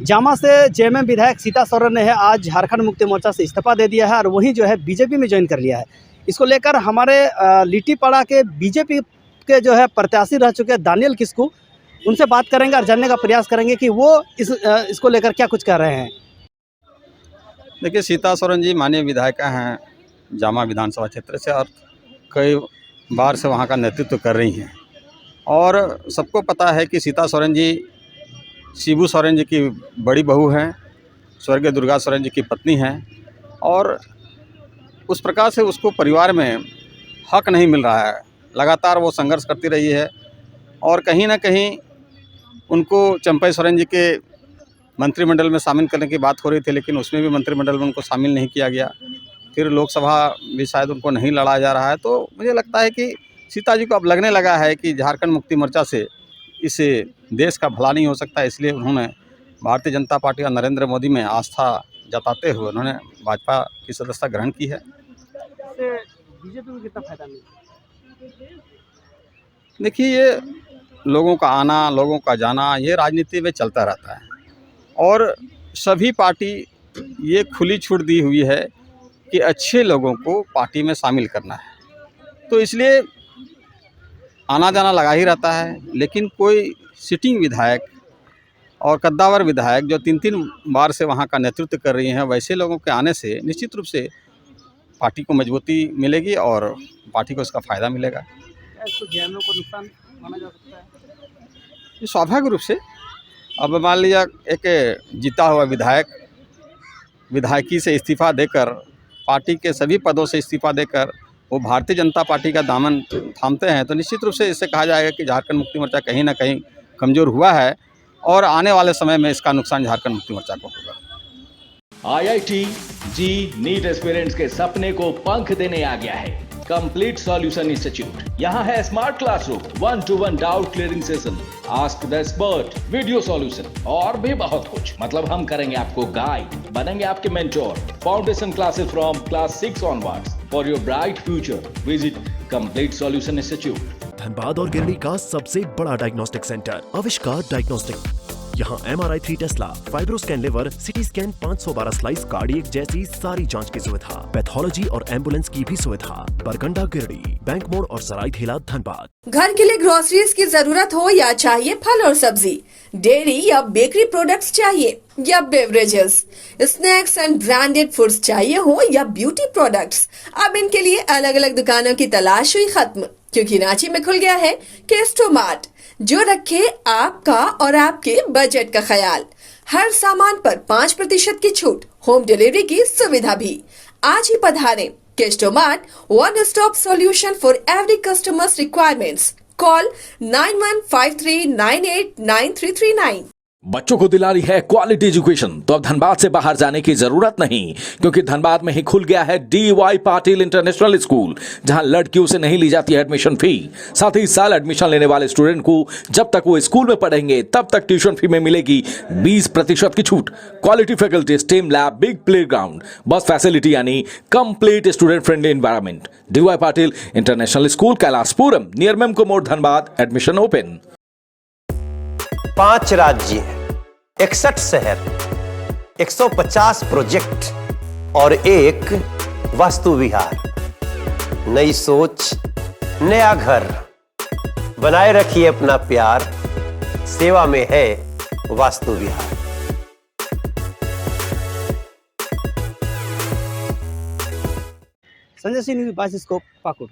जामा से जेएमएम विधायक सीता सोरेन ने है आज झारखंड मुक्ति मोर्चा से इस्तीफा दे दिया है और वहीं जो है बीजेपी में ज्वाइन कर लिया है। इसको लेकर हमारे लिट्टीपाड़ा के बीजेपी के जो है प्रत्याशी रह चुके दानियल किस्कू, उनसे बात करेंगे और जानने का प्रयास करेंगे कि वो इसको लेकर क्या कुछ कर रहे हैं। देखिए, सीता सोरेन जी माननीय विधायिका हैं जामा विधानसभा क्षेत्र से और कई बार से वहाँ का नेतृत्व कर रही हैं और सबको पता है कि सीता सोरेन जी शिबू सोरेन जी की बड़ी बहू हैं, स्वर्गीय दुर्गा सोरेन जी की पत्नी हैं और उस प्रकार से उसको परिवार में हक नहीं मिल रहा है। लगातार वो संघर्ष करती रही है और कहीं ना कहीं उनको चंपई सोरेन जी के मंत्रिमंडल में शामिल करने की बात हो रही थी, लेकिन उसमें भी मंत्रिमंडल में उनको शामिल नहीं किया गया। फिर लोकसभा भी शायद उनको नहीं लड़ा जा रहा है। तो मुझे लगता है कि सीता जी को अब लगने लगा है कि झारखंड मुक्ति मोर्चा से इस देश का भला नहीं हो सकता, इसलिए उन्होंने भारतीय जनता पार्टी और नरेंद्र मोदी में आस्था जताते हुए उन्होंने भाजपा की सदस्यता ग्रहण की है। बीजेपी को कितना फायदा मिला? देखिए, ये लोगों का आना, लोगों का जाना, ये राजनीति में चलता रहता है और सभी पार्टी ये खुली छूट दी हुई है कि अच्छे लोगों को पार्टी में शामिल करना है, तो इसलिए आना जाना लगा ही रहता है। लेकिन कोई सिटिंग विधायक और कद्दावर विधायक जो 3-3 बार से वहाँ का नेतृत्व कर रही हैं, वैसे लोगों के आने से निश्चित रूप से पार्टी को मजबूती मिलेगी और पार्टी को इसका फ़ायदा मिलेगा। क्या इसको जेएमएम को नुकसान माना जा सकता है? ये स्वाभाविक रूप से, अब मान लीजिए एक जीता हुआ विधायकी से इस्तीफ़ा देकर, पार्टी के सभी पदों से इस्तीफ़ा देकर वो भारतीय जनता पार्टी का दामन थामते हैं, तो निश्चित रूप से इससे कहा जाएगा कि झारखंड मुक्ति मोर्चा कहीं ना कहीं कमज़ोर हुआ है और आने वाले समय में इसका नुकसान झारखंड मुक्ति मोर्चा को होगा। आईआईटी जी नीट एस्पिरेंट्स के सपने को पंख देने आ गया है कंप्लीट सॉल्यूशन इंस्टीट्यूट। यहाँ है smart classroom, 1-to-1 doubt clearing session, ask the expert, video solution और भी बहुत कुछ। मतलब हम करेंगे आपको गाइड, बनेंगे आपके mentor. Foundation classes from class 6 onwards for your bright future. Visit complete solution institute. Dhanbad और गिरडी का सबसे बड़ा डायग्नोस्टिक सेंटर आविष्कार डायग्नोस्टिक। यहाँ MRI 3 Tesla, fibroscan liver, CT scan 512 slice cardiac जैसी सारी जांच की सुविधा, पैथोलॉजी और एम्बुलेंस की भी सुविधा। बरकंडा गिरडी, बैंक मोड़ और सराय ठेला धनबाद। घर के लिए ग्रोसरीज की जरूरत हो या चाहिए फल और सब्जी, डेयरी या बेकरी प्रोडक्ट्स चाहिए या beverages, snacks and branded foods चाहिए हो या ब्यूटी प्रोडक्ट्स, अब इनके लिए अलग अलग दुकानों की तलाश हुई खत्म, क्योंकि रांची में खुल गया है केस्टो मार्ट, जो रखे आपका और आपके बजट का ख्याल। हर सामान पर 5% की छूट, होम डिलीवरी की सुविधा भी। आज ही पधारें Kesto Mart, one stop solution for every customers requirements. Call 9153989339। बच्चों को दिला रही है क्वालिटी एजुकेशन, तो अब धनबाद से बाहर जाने की जरूरत नहीं, क्योंकि धनबाद में ही खुल गया है DY पाटिल इंटरनेशनल स्कूल, जहां लड़कियों से नहीं ली जाती है एडमिशन फी। साथ ही इस साल एडमिशन लेने वाले स्टूडेंट को जब तक वो स्कूल में पढ़ेंगे तब तक ट्यूशन फी में मिलेगी 20% की छूट। Quality faculty, STEM lab, big play ground, bus facility यानी complete student friendly environment. DY Patil international school, Kailashpuram, near Memco मोड़, धनबाद। Admission open. 5 राज्य, 61 शहर, 150 प्रोजेक्ट और एक वास्तु विहार। नई सोच, नया घर, बनाए रखिए अपना प्यार, सेवा में है वास्तु विहार। संजय सिंह, बाइस्कोप, पाकुड़।